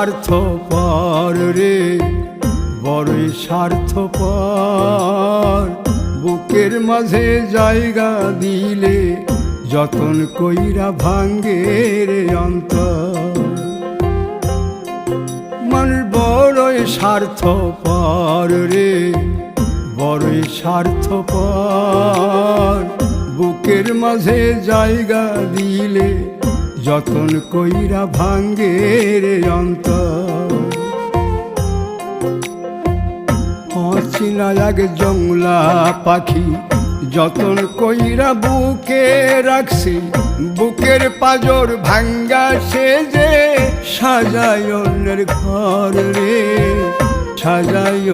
স্বার্থপর রে, বড়ই স্বার্থপর। বুকের মাঝে জায়গা দিলে যতন কইরা ভাঙ্গে রে অন্তর। মানুষ বড়ই স্বার্থপর রে, বড়ই স্বার্থপর। বুকের মাঝে জায়গা দিলে যতন কইরা ভাঙ্গে রে অন্তর। অচিনা এক জংলা পাখি যতন কইরা বুকে রাখছি, বুকের পাজর ভাঙ্গা সে যে সাজায় অন্যের ঘর রে, সাজায়